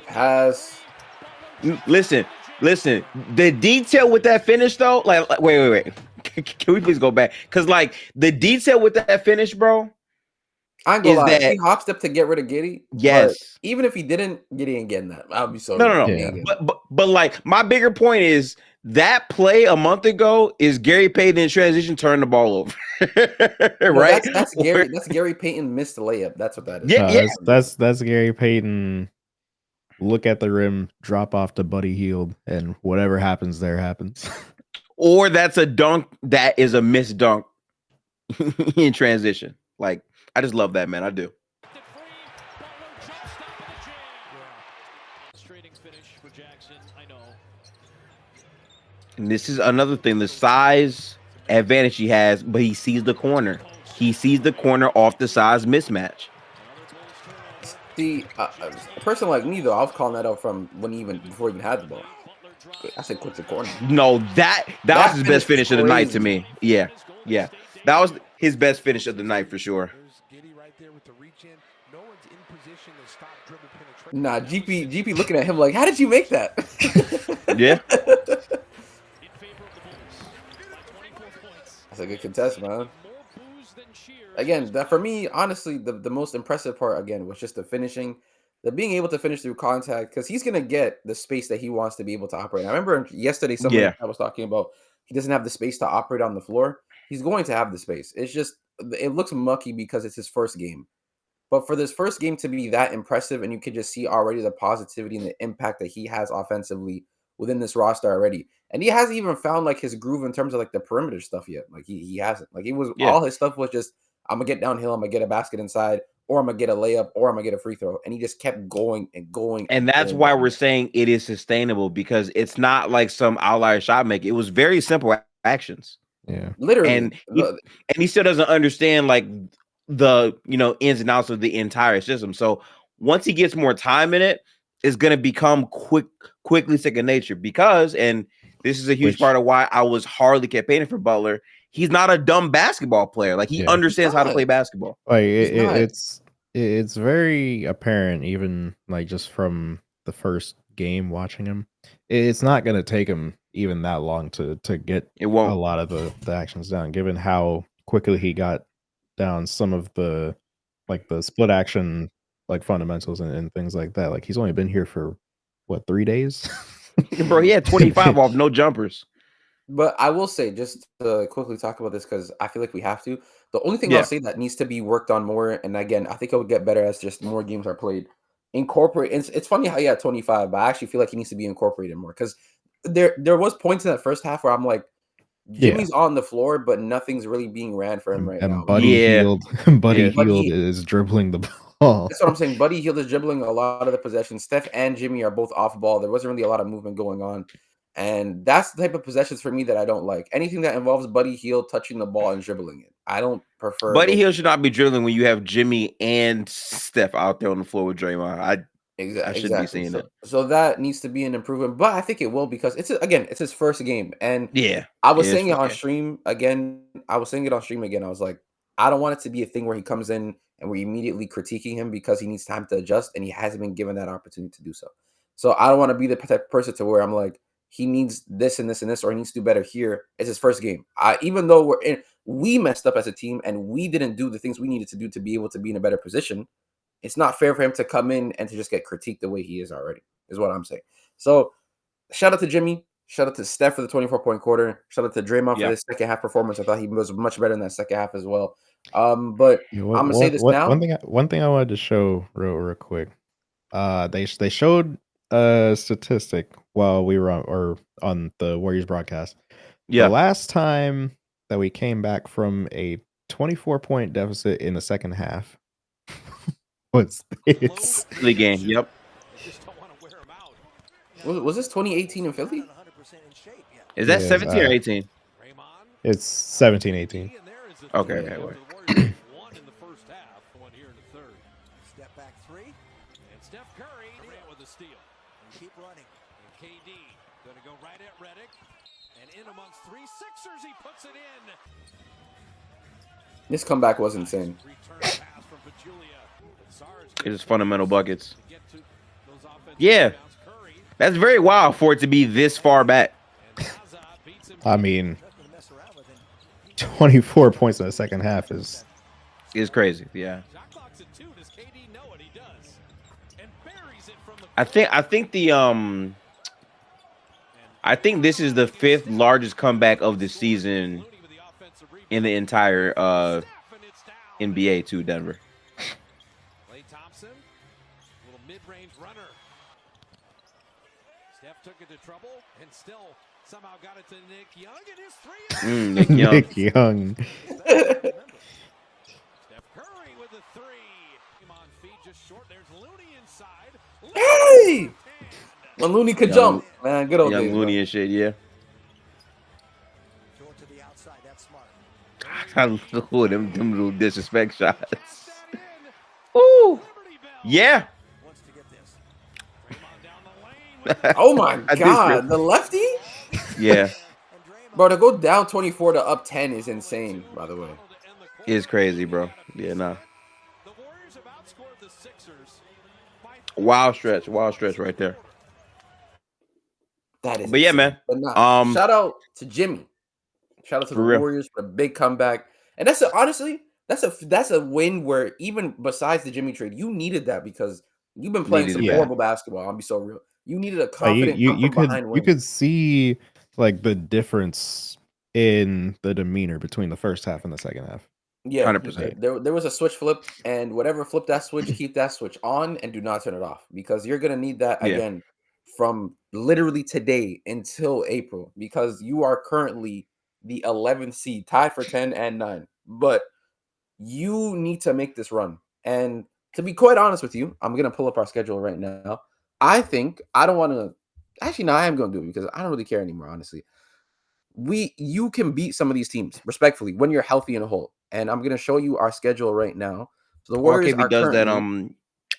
Pass. Listen. The detail with that finish, though, like wait. Can we please go back? Because like the detail with that finish, bro. I ain't gonna lie. He hop stepped to get rid of Giddey. Yes. Even if he didn't, Giddey ain't getting that. I'll be so. No. Yeah. But like my bigger point is that play a month ago is Gary Payton in transition turning the ball over. Right? That's Gary. That's Gary Payton missed the layup. That's what that is. Yeah. That's Gary Payton. Look at the rim, drop off to Buddy Hield, and whatever happens there happens. Or that's a dunk that is a missed dunk in transition. Like, I just love that, man. I do. And this is another thing, the size advantage he has, but he sees the corner. He sees the corner off the size mismatch. See, a person like me, though, I was calling that out from before he even had the ball. I said quit the corner. No, that was his best finish of the night to me. Yeah. That was his best finish of the night for sure. Nah, GP looking at him like, how did you make that? Yeah. That's a good contest, man. Again, that for me, honestly, the most impressive part, again, was just the finishing. The being able to finish through contact, because he's going to get the space that he wants to be able to operate. I remember yesterday I was talking about he doesn't have the space to operate on the floor. He's going to have the space. It's just, it looks mucky because it's his first game. But for this first game to be that impressive, and you can just see already the positivity and the impact that he has offensively within this roster already. And he hasn't even found like his groove in terms of like the perimeter stuff yet. Like he hasn't. Like all his stuff was just, I'm going to get downhill, I'm going to get a basket inside, or I'm going to get a layup, or I'm going to get a free throw. And he just kept going and going. And that's why we're saying it is sustainable, because it's not like some outlier shot making. It was very simple actions. Yeah. Literally. And he still doesn't understand like the ins and outs of the entire system. So once he gets more time in it, is going to become quickly second nature because, and this is a huge part of why I was hardly campaigning for Butler. He's not a dumb basketball player. Like he understands how to play basketball. Like it's very apparent, even like just from the first game watching him. It's not going to take him even that long to get a lot of the actions down, given how quickly he got down some of the like the split action like fundamentals and things like that. Like he's only been here for what, 3 days? Bro, he had 25 off no jumpers. But I will say, just to quickly talk about this, because I feel like we have to. The only thing I'll say that needs to be worked on more, and again, I think it would get better as just more games are played. Incorporate. It's funny how he had 25, but I actually feel like he needs to be incorporated more because there was points in that first half where I'm like, Jimmy's on the floor, but nothing's really being ran for him right now. Buddy Hield is dribbling the ball. That's what I'm saying. Buddy Hield is dribbling a lot of the possessions. Steph and Jimmy are both off ball. There wasn't really a lot of movement going on. And that's the type of possessions for me that I don't like. Anything that involves Buddy Hield touching the ball and dribbling it. I don't prefer. Buddy Hield should not be dribbling when you have Jimmy and Steph out there on the floor with Draymond. I shouldn't be seeing it. So that needs to be an improvement. But I think it will because it's his first game. And yeah, I was saying it on stream again. I was was like, I don't want it to be a thing where he comes in and we're immediately critiquing him because he needs time to adjust and he hasn't been given that opportunity to do so. So I don't want to be the type of person to where I'm like, he needs this and this and this, or he needs to do better here. It's his first game. Even though we messed up as a team and we didn't do the things we needed to do to be able to be in a better position, it's not fair for him to come in and to just get critiqued the way he is already, is what I'm saying. So shout out to Jimmy. Shout out to Steph for the 24-point quarter. Shout out to Draymond for his second half performance. I thought he was much better in that second half as well. But I'm gonna say this now. One thing I wanted to show real quick. They showed a statistic while we were on the Warriors broadcast. The last time that we came back from a 24-point deficit in the second half was this the game. Yep. Was this 2018 in Philly? Is that 17 or 18? It's 17-18. Okay. One in the first half, one here in the third. Step back three. And Steph Curry ran with a steal. And keep running. And KD going to go right at Redick. And in amongst three Sixers, he puts it in. This comeback was insane. It is fundamental buckets. Yeah. That's very wild for it to be this far back. I mean, 24 points in the second half is crazy. Yeah. I think this is the fifth largest comeback of the season in the entire NBA to Denver. Klay Thompson, little mid-range runner. Steph took it to trouble and still somehow got it to Nick Young, and his three. Nick Young. Steph Curry with a three. On feet, just short. There's Looney inside. Hey! When Looney could jump, man, good old Young days, Looney and shit, yeah. Throw it to the outside. That's smart. I love them little disrespect shots. Ooh, yeah. Wants to get this. Oh my god, the lefty? Yeah. Bro, to go down 24 to up 10 is insane, by the way. It's crazy, bro. Yeah, nah. Wild stretch right there. That is but yeah, man. But nah, shout out to Jimmy. Shout out to the Warriors for a big comeback. And honestly, that's a win where even besides the Jimmy trade, you needed that because you've been playing some horrible basketball. I'll be so real. You needed a confident you could see like the difference in the demeanor between the first half and the second half. Yeah, 100%. There was a switch flip, and whatever flip that switch, keep that switch on and do not turn it off because you're gonna need that again from literally today until April because you are currently the 11th seed, tied for 10 and 9. But you need to make this run. And to be quite honest with you, I'm gonna pull up our schedule right now. I think I don't want to. Actually, no, I am gonna do it because I don't really care anymore. Honestly, you can beat some of these teams respectfully when you're healthy and whole. And I'm gonna show you our schedule right now. So the Warriors does that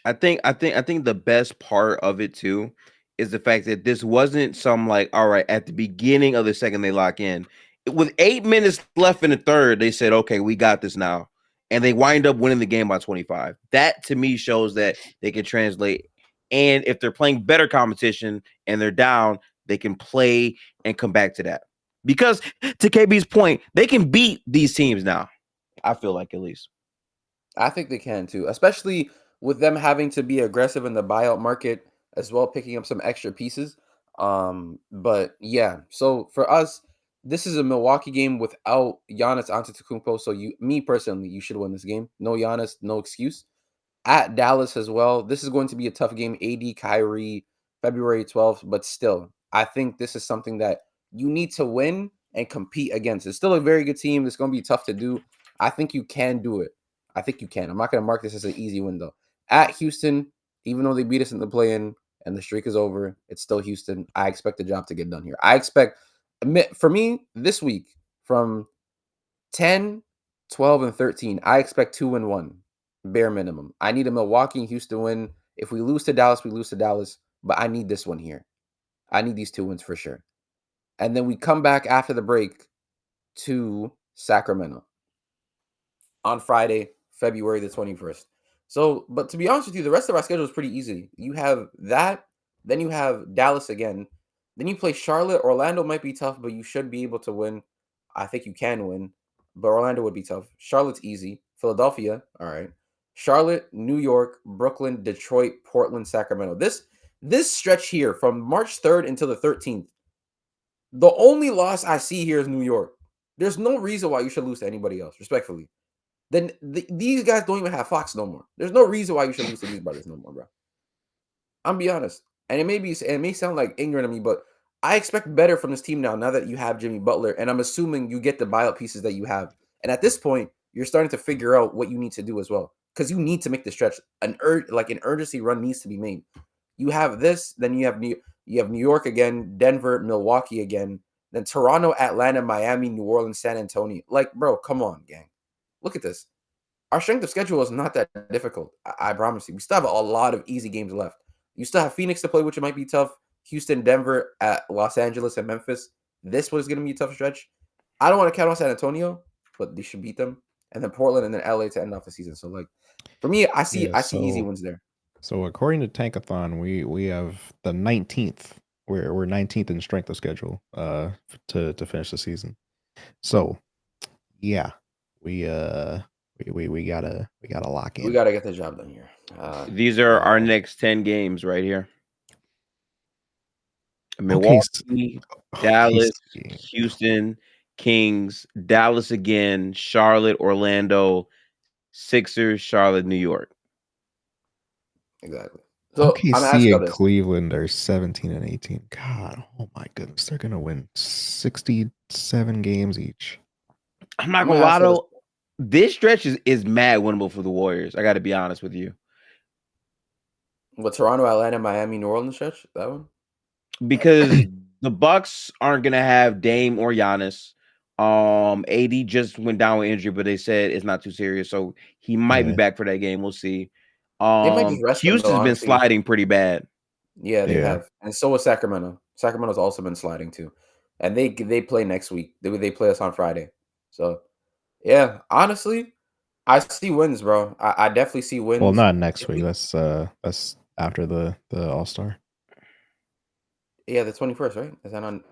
I think the best part of it too is the fact that this wasn't some like, all right, at the beginning of the second they lock in. With 8 minutes left in the third, they said, okay, we got this now. And they wind up winning the game by 25. That to me shows that they can translate. And if they're playing better competition and they're down, they can play and come back to that. Because to KB's point, they can beat these teams now. I feel like, at least. I think they can too, especially with them having to be aggressive in the buyout market as well, picking up some extra pieces. But yeah, so for us, this is a Milwaukee game without Giannis Antetokounmpo. So me personally, you should win this game. No Giannis, no excuse. At Dallas as well. This is going to be a tough game. AD, Kyrie, February 12th, but still, I think this is something that you need to win and compete against. It's still a very good team. It's going to be tough to do. I think you can do it. I think you can. I'm not going to mark this as an easy win, though. At Houston, even though they beat us in the play-in and the streak is over, it's still Houston. I expect the job to get done here. I expect, for me, this week, from 10, 12, and 13, I expect 2-1, bare minimum. I need a Milwaukee and Houston win. If we lose to Dallas, we lose to Dallas. But I need this one here. I need these 2 wins for sure. And then we come back after the break to Sacramento on Friday, February the 21st. So, but to be honest with you, the rest of our schedule is pretty easy. You have that, then you have Dallas again. Then you play Charlotte. Orlando might be tough, but you should be able to win. I think you can win, but Orlando would be tough. Charlotte's easy. Philadelphia, all right. Charlotte, New York, Brooklyn, Detroit, Portland, Sacramento. This stretch here from March 3rd until the 13th, the only loss I see here is New York. There's no reason why you should lose to anybody else, respectfully. Then these guys don't even have Fox no more. There's no reason why you should lose to these brothers no more, bro. I'm be honest, and it may sound like ignorant of me, but I expect better from this team now that you have Jimmy Butler, and I'm assuming you get the buyout pieces that you have. And at this point, you're starting to figure out what you need to do as well, because you need to make the stretch. An urgency run needs to be made. You have this, then you have New York again, Denver, Milwaukee again, then Toronto, Atlanta, Miami, New Orleans, San Antonio. Like, bro, come on, gang. Look at this. Our strength of schedule is not that difficult. I promise you. We still have a lot of easy games left. You still have Phoenix to play, which might be tough. Houston, Denver, at Los Angeles, and Memphis. This was going to be a tough stretch. I don't want to count on San Antonio, but they should beat them. And then Portland and then LA to end off the season. So, like, for me, I see easy wins there. So according to Tankathon, we have the 19th. We're 19th in strength of schedule to finish the season. So yeah, we gotta lock in. We gotta get the job done here. These are our next 10 games right here. Milwaukee, Dallas, Houston, Kings, Dallas again, Charlotte, Orlando, Sixers, Charlotte, New York. Exactly. So OKC and Cleveland are 17 and 18. God, oh my goodness, they're gonna win 67 games each. I'm not gonna lie though, this stretch is mad winnable for the Warriors. I got to be honest with you. What, Toronto, Atlanta, Miami, New Orleans stretch? That one? Because the Bucks aren't gonna have Dame or Giannis. AD just went down with injury, but they said it's not too serious, so he might be back for that game. We'll see. Houston's been sliding pretty bad. Yeah, they have, and so was Sacramento. Sacramento's also been sliding too, and they play next week. They play us on Friday. So, yeah, honestly, I see wins, bro. I definitely see wins. Well, not next week. That's after the All-Star. Yeah, the 21st, right? Is that on?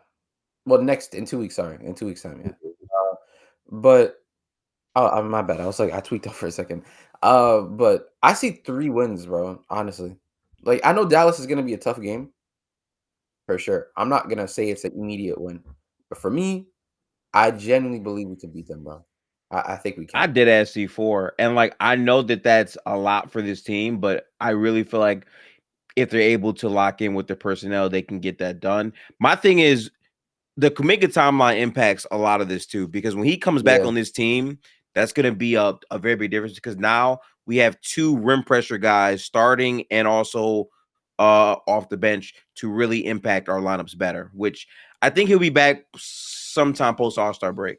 Well, in 2 weeks. Sorry, in 2 weeks time. Yeah. But my bad. I was like, I tweaked off for a second. But I see 3 wins, bro. Honestly, like, I know Dallas is gonna be a tough game for sure. I'm not gonna say it's an immediate win, but for me, I genuinely believe we can beat them, bro. I think we can. I did ask C4, and like I know that that's a lot for this team, but I really feel like if they're able to lock in with their personnel, they can get that done. My thing is the Kuminga timeline impacts a lot of this too, because when he comes back on this team, that's going to be a very big difference, because now we have 2 rim pressure guys starting and also off the bench to really impact our lineups better, which I think he'll be back sometime post All-Star break.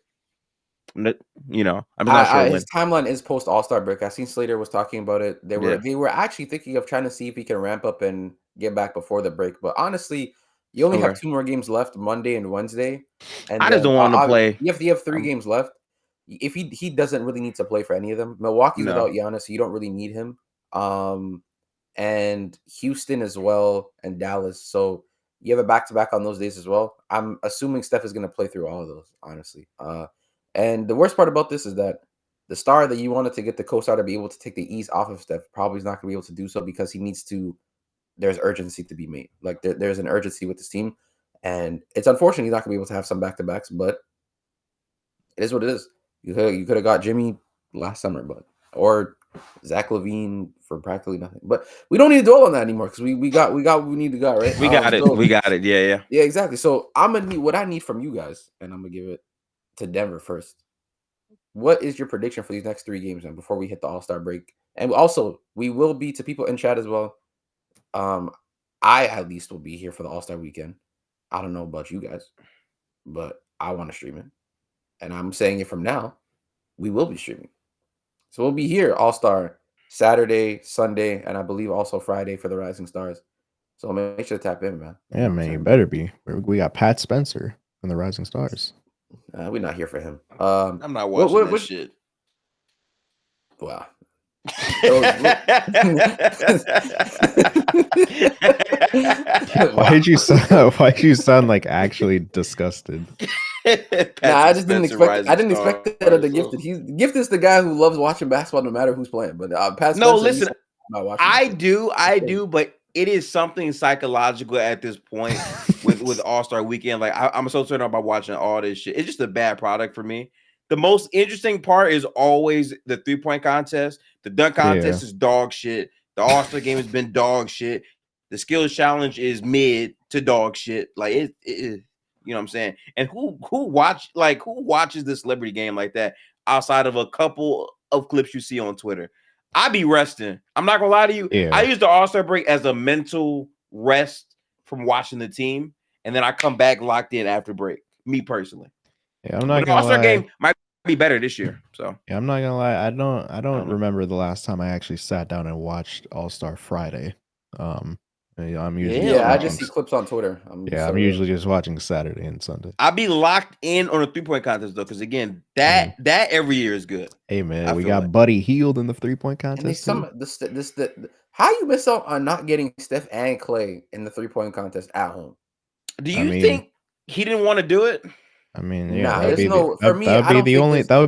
You know, I'm just not sure when. His timeline is post All-Star break. I seen Slater was talking about it. They Yeah. were actually thinking of trying to see if he can ramp up and get back before the break. But honestly, you only have Okay. 2 more games left, Monday and Wednesday, and I just then don't want him to play. you have 3 games left. If he doesn't really need to play for any of them. Milwaukee's No. without Giannis, so you don't really need him. And Houston as well, and Dallas. So you have a back-to-back on those days as well. I'm assuming Steph is going to play through all of those, honestly. And the worst part about this is that the star that you wanted to get the co-star to be able to take the ease off of Steph probably is not going to be able to do so because he needs to. There's urgency to be made. Like there's an urgency with this team, and it's unfortunate he's not going to be able to have some back-to-backs, but it is what it is. You could have got Jimmy last summer, but or Zach LaVine for practically nothing. But we don't need to dwell on that anymore because we got what we need to got, right? We got it. We got it. Yeah. Yeah, exactly. So I'm gonna need what I need from you guys, and I'm gonna give it to Denver first. What is your prediction for these next 3 games, man, before we hit the All-Star break? And also, we will be to people in chat as well. I at least will be here for the All-Star weekend. I don't know about you guys, but I want to stream it. And I'm saying it from now, we will be streaming. So we'll be here All-Star Saturday, Sunday, and I believe also Friday for the Rising Stars. So make sure to tap in, man. Yeah, man, you better be. We got Pat Spencer and the Rising Stars. We're not here for him. I'm not watching that shit. Wow. Why did you sound like actually disgusted? I just didn't expect. I didn't expect that of the Gifted. Gifted's the guy who loves watching basketball no matter who's playing. But Pat Spencer, no, listen, I do, but it is something psychological at this point with All-Star Weekend. Like I'm so turned on by watching all this shit. It's just a bad product for me. The most interesting part is always the 3-point contest. The dunk contest is dog shit. The All-Star game has been dog shit. The skills challenge is mid to dog shit. Like it you know what I'm saying? And who watches the celebrity game like that outside of a couple of clips you see on Twitter? I be resting. I'm not gonna lie to you. Yeah. I use the All-Star break as a mental rest from watching the team, and then I come back locked in after break. Me personally. Yeah, I'm not the gonna All-Star lie. game might be better this year. So yeah, I'm not gonna lie. I don't remember the last time I actually sat down and watched All-Star Friday. I'm usually I just see clips on Twitter. I'm usually just watching Saturday and Sunday. I'll be locked in on a 3-point contest though, because again, that every year is good. Hey man, we got Buddy Hield in the 3-point contest. How you miss out on not getting Steph and Clay in the 3-point contest at home? Do you think he didn't want to do it? I mean, that would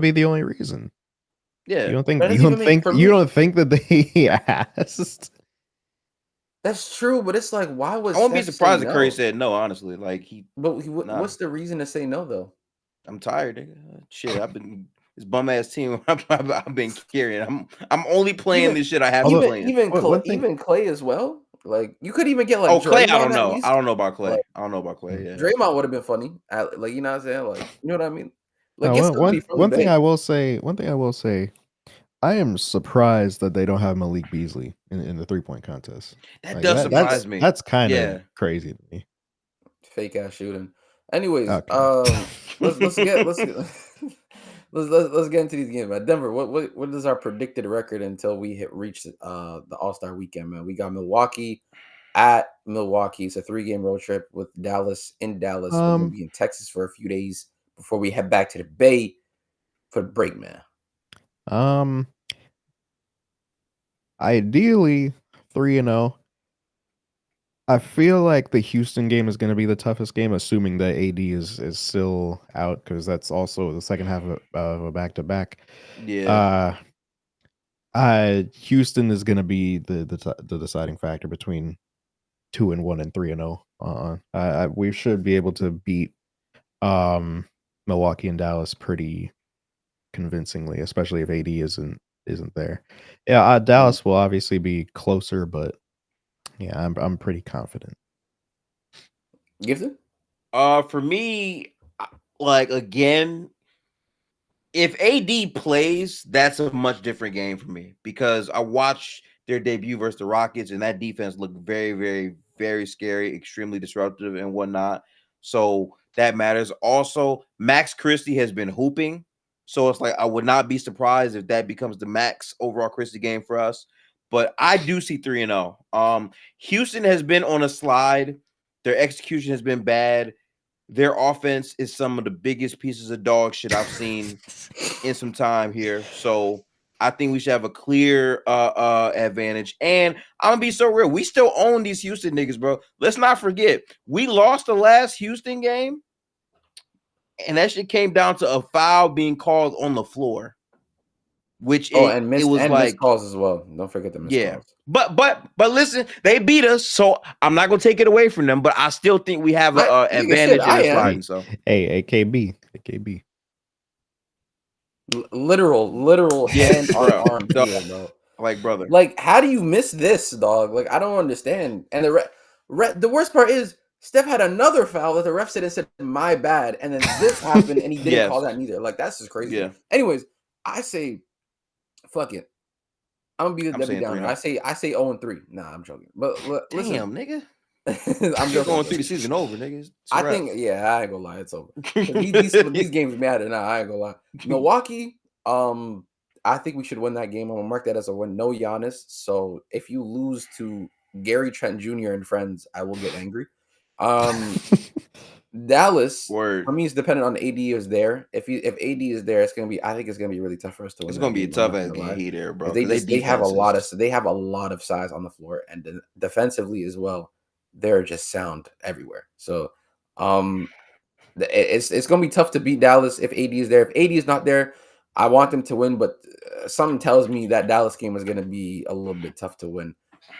be the only reason. Yeah, you don't think that they asked? That's true, but it's like, why was I won't be Steph surprised if no? Curry said no, honestly. Like what's the reason to say no though? I'm tired, nigga. Shit, I've been this bum ass team I've been carrying. I'm only playing this shit I have to play. Even Clay as well. Like you could even get like Clay. Draymond I don't know. Least. I don't know about Clay. I don't know about Clay. Yeah, Draymond would have been funny. Like you know what I'm saying? Like you know what I mean? Like one thing I will say. I am surprised that they don't have Malik Beasley in the 3-point contest. That does surprise me. That's kind of crazy to me. Fake ass shooting. Anyways, let's get into these games, man. Denver, what is our predicted record until we reach the All-Star weekend, man? We got Milwaukee at Milwaukee. It's a 3-game road trip with Dallas in Dallas. We're gonna be in Texas for a few days before we head back to the Bay for the break, man. Ideally 3-0. I feel like the Houston game is going to be the toughest game, assuming that AD is still out, because that's also the second half of a back-to-back. Yeah. Houston is going to be the deciding factor between 2-1 and 3-0. We should be able to beat Milwaukee and Dallas pretty convincingly, especially if AD isn't there. Yeah, Dallas will obviously be closer, but yeah, I'm pretty confident. Gifted? For me, like again, if AD plays, that's a much different game for me, because I watched their debut versus the Rockets, and that defense looked very, very, very scary, extremely disruptive and whatnot. So that matters. Also, Max Christie has been hooping. So it's like I would not be surprised if that becomes the max overall Christie game for us. But I do see 3-0. Houston has been on a slide. Their execution has been bad. Their offense is some of the biggest pieces of dog shit I've seen in some time here. So I think we should have a clear advantage. And I'm gonna be so real. We still own these Houston niggas, bro. Let's not forget. We lost the last Houston game, and that shit came down to a foul being called on the floor. Which and it was like missed calls as well. Don't forget the missed calls. But listen, they beat us, so I'm not gonna take it away from them. But I still think we have an advantage in the sliding. So hey, KB. Literal hand on arm here, bro. Like, brother, like, how do you miss this, dog? Like, I don't understand. And the worst part is Steph had another foul that the ref said and said, "My bad," and then this happened and he didn't call that neither. Like, that's just crazy. Yeah. Anyways, I say, fuck it. I'm gonna be the Debbie Downer. I say 0-3. Nah, I'm joking. But listen, damn, nigga. I'm just going through the season over, nigga. I think, I ain't gonna lie, it's over. These games matter. Nah, I ain't gonna lie. Milwaukee, I think we should win that game. I'm gonna mark that as a win. No Giannis. So if you lose to Gary Trent Jr. and friends, I will get angry. Dallas, Word. for me, it's dependent on AD is there. If AD is there, I think it's gonna be really tough for us to win. It's gonna be a tough ass game here, bro. They have a lot of size on the floor, and defensively as well. They're just sound everywhere. So, it's gonna be tough to beat Dallas if AD is there. If AD is not there, I want them to win, but something tells me that Dallas game is gonna be a little bit tough to win.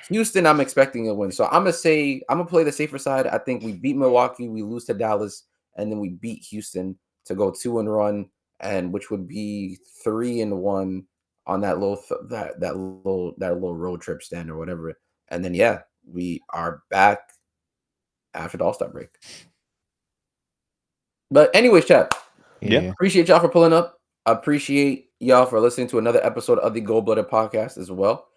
Houston, I'm expecting a win. So I'm gonna play the safer side. I think we beat Milwaukee, we lose to Dallas, and then we beat Houston to go 2-1, and which would be 3-1 on that little road trip stand or whatever. And then we are back after the All-Star break. But anyways, chat. Yeah. Appreciate y'all for pulling up. Appreciate y'all for listening to another episode of the Goldblooded podcast as well.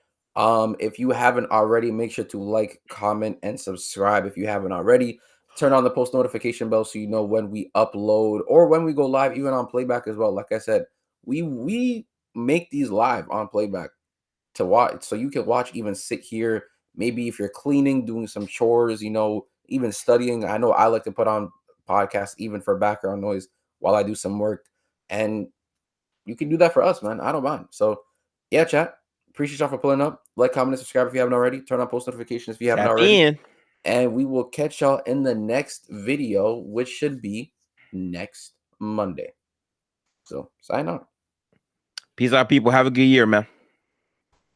If you haven't already, make sure to like, comment, and subscribe. If you haven't already, turn on the post notification bell so you know when we upload or when we go live, even on playback as well. Like I said, we make these live on playback to watch, so you can watch, even sit here. Maybe if you're cleaning, doing some chores, even studying. I know I like to put on podcasts even for background noise while I do some work, and you can do that for us, man. I don't mind. So yeah, chat. Appreciate y'all for pulling up. Like, comment, and subscribe if you haven't already. Turn on post notifications if you haven't already. And we will catch y'all in the next video, which should be next Monday. So sign on. Peace out, people. Have a good year, man.